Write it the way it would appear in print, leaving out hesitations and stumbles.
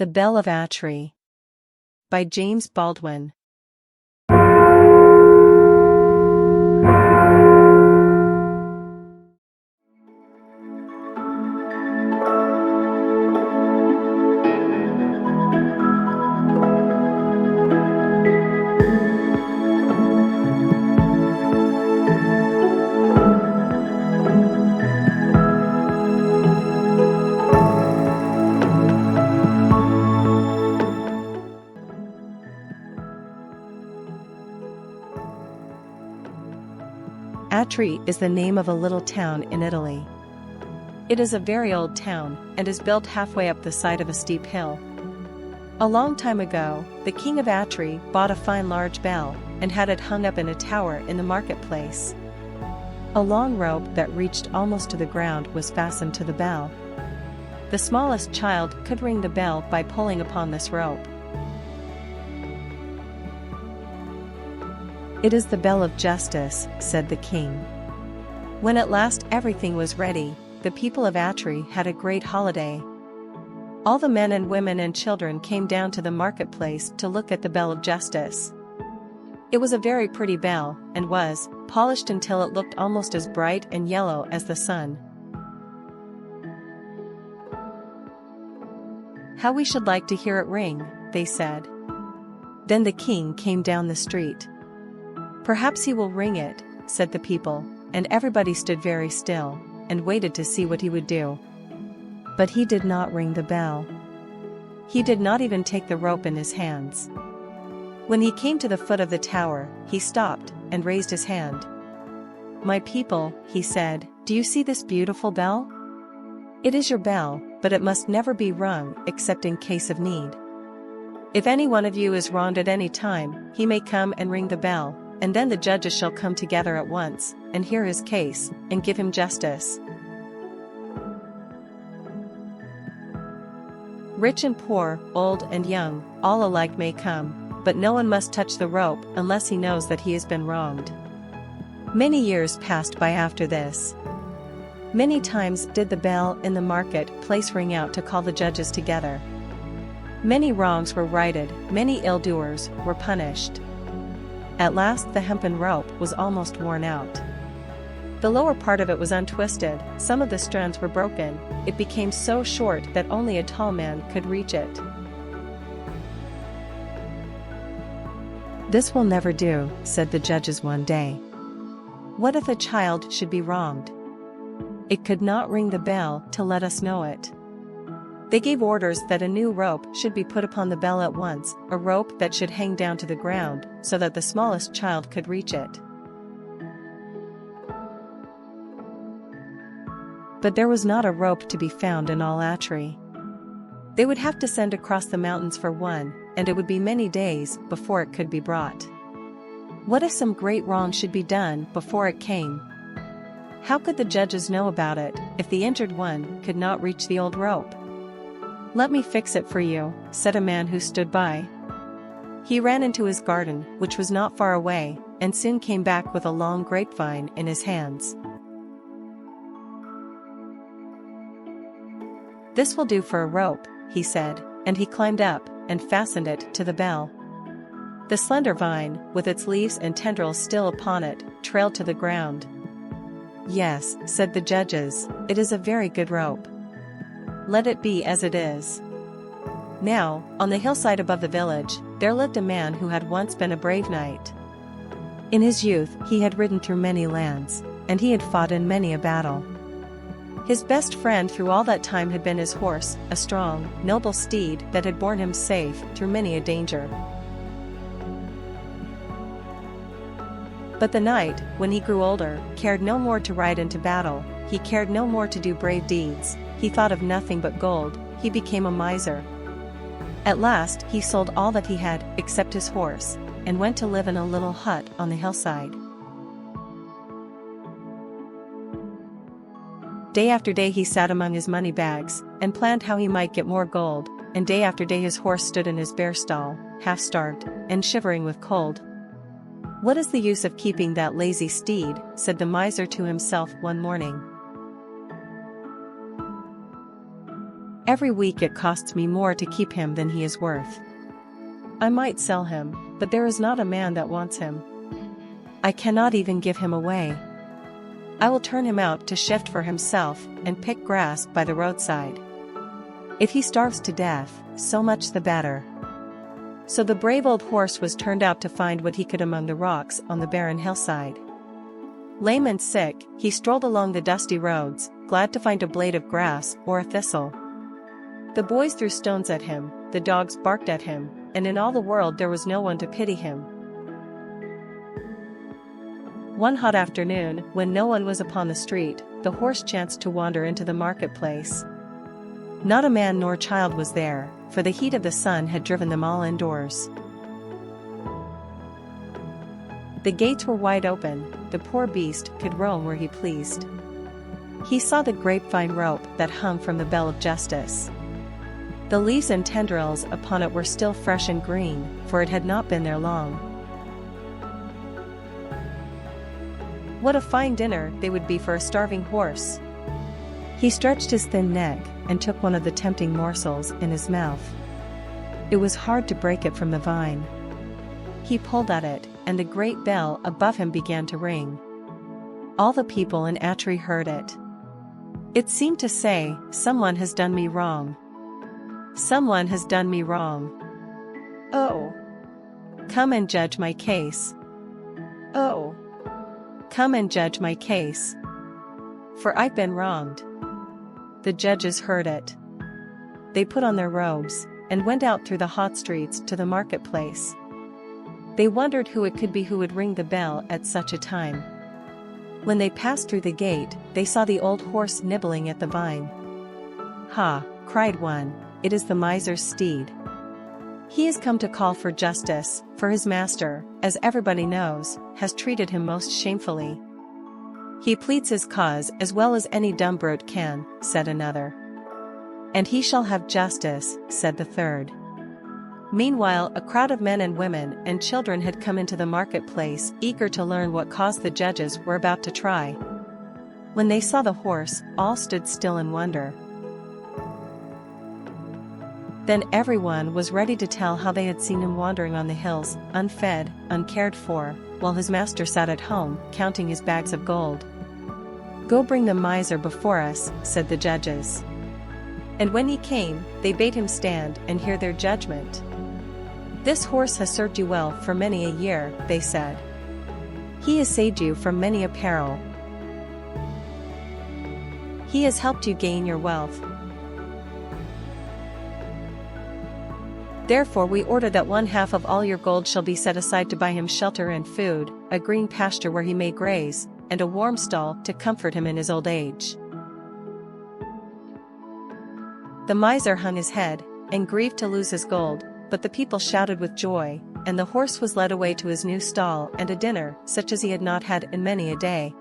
The Bell of Atri by James Baldwin. Atri is the name of a little town in Italy. It is a very old town, and is built halfway up the side of a steep hill. A long time ago, the king of Atri bought a fine large bell, and had it hung up in a tower in the marketplace. A long rope that reached almost to the ground was fastened to the bell. The smallest child could ring the bell by pulling upon this rope. "It is the bell of justice," said the king. When at last everything was ready, the people of Atri had a great holiday. All the men and women and children came down to the marketplace to look at the bell of justice. It was a very pretty bell, and was polished until it looked almost as bright and yellow as the sun. "How we should like to hear it ring," they said. Then the king came down the street. "Perhaps he will ring it," said the people, and everybody stood very still, and waited to see what he would do. But he did not ring the bell. He did not even take the rope in his hands. When he came to the foot of the tower, he stopped, and raised his hand. "My people," he said, "do you see this beautiful bell? It is your bell, but it must never be rung except in case of need. If any one of you is wronged at any time, he may come and ring the bell, and then the judges shall come together at once, and hear his case, and give him justice. Rich and poor, old and young, all alike may come, but no one must touch the rope unless he knows that he has been wronged." Many years passed by after this. Many times did the bell in the market place ring out to call the judges together. Many wrongs were righted, many ill-doers were punished. At last the hempen rope was almost worn out. The lower part of it was untwisted, some of the strands were broken, it became so short that only a tall man could reach it. "This will never do," said the judges one day. "What if a child should be wronged? It could not ring the bell to let us know it." They gave orders that a new rope should be put upon the bell at once, a rope that should hang down to the ground, so that the smallest child could reach it. But there was not a rope to be found in all Atri. They would have to send across the mountains for one, and it would be many days before it could be brought. What if some great wrong should be done before it came? How could the judges know about it, if the injured one could not reach the old rope? "Let me fix it for you," said a man who stood by. He ran into his garden, which was not far away, and soon came back with a long grapevine in his hands. "This will do for a rope," he said, and he climbed up, and fastened it to the bell. The slender vine, with its leaves and tendrils still upon it, trailed to the ground. "Yes," said the judges, "it is a very good rope. Let it be as it is." Now, on the hillside above the village, there lived a man who had once been a brave knight. In his youth he had ridden through many lands, and he had fought in many a battle. His best friend through all that time had been his horse, a strong, noble steed that had borne him safe through many a danger. But the knight, when he grew older, cared no more to ride into battle, he cared no more to do brave deeds, he thought of nothing but gold, he became a miser. At last he sold all that he had, except his horse, and went to live in a little hut on the hillside. Day after day he sat among his money bags, and planned how he might get more gold, and day after day his horse stood in his bare stall, half-starved, and shivering with cold. "What is the use of keeping that lazy steed?" said the miser to himself one morning. Every week it costs me more to keep him than he is worth. I might sell him, but there is not a man that wants him. I cannot even give him away. I will turn him out to shift for himself and pick grass by the roadside. If he starves to death, so much the better." So the brave old horse was turned out to find what he could among the rocks on the barren hillside. Lame and sick, he strolled along the dusty roads, glad to find a blade of grass or a thistle. The boys threw stones at him, the dogs barked at him, and in all the world there was no one to pity him. One hot afternoon, when no one was upon the street, the horse chanced to wander into the marketplace. Not a man nor child was there, for the heat of the sun had driven them all indoors. The gates were wide open, the poor beast could roam where he pleased. He saw the grapevine rope that hung from the bell of justice. The leaves and tendrils upon it were still fresh and green, for it had not been there long. What a fine dinner they would be for a starving horse! He stretched his thin neck and took one of the tempting morsels in his mouth. It was hard to break it from the vine. He pulled at it, and the great bell above him began to ring. All the people in Atri heard it. It seemed to say, "Someone has done me wrong. Someone has done me wrong. Oh! Come and judge my case. Oh! Come and judge my case. For I've been wronged." The judges heard it. They put on their robes, and went out through the hot streets to the marketplace. They wondered who it could be who would ring the bell at such a time. When they passed through the gate, they saw the old horse nibbling at the vine. "Ha!" cried one, "it is the miser's steed. He has come to call for justice, for his master, as everybody knows, has treated him most shamefully." "He pleads his cause as well as any dumb brute can," said another. "And he shall have justice," said the third. Meanwhile, a crowd of men and women and children had come into the marketplace, eager to learn what cause the judges were about to try. When they saw the horse, all stood still in wonder. Then everyone was ready to tell how they had seen him wandering on the hills, unfed, uncared for, while his master sat at home, counting his bags of gold. "Go bring the miser before us," said the judges. And when he came, they bade him stand and hear their judgment. "This horse has served you well for many a year," they said. "He has saved you from many a peril. He has helped you gain your wealth. Therefore we order that 1/2 of all your gold shall be set aside to buy him shelter and food, a green pasture where he may graze, and a warm stall to comfort him in his old age." The miser hung his head, and grieved to lose his gold, but the people shouted with joy, and the horse was led away to his new stall and a dinner such as he had not had in many a day.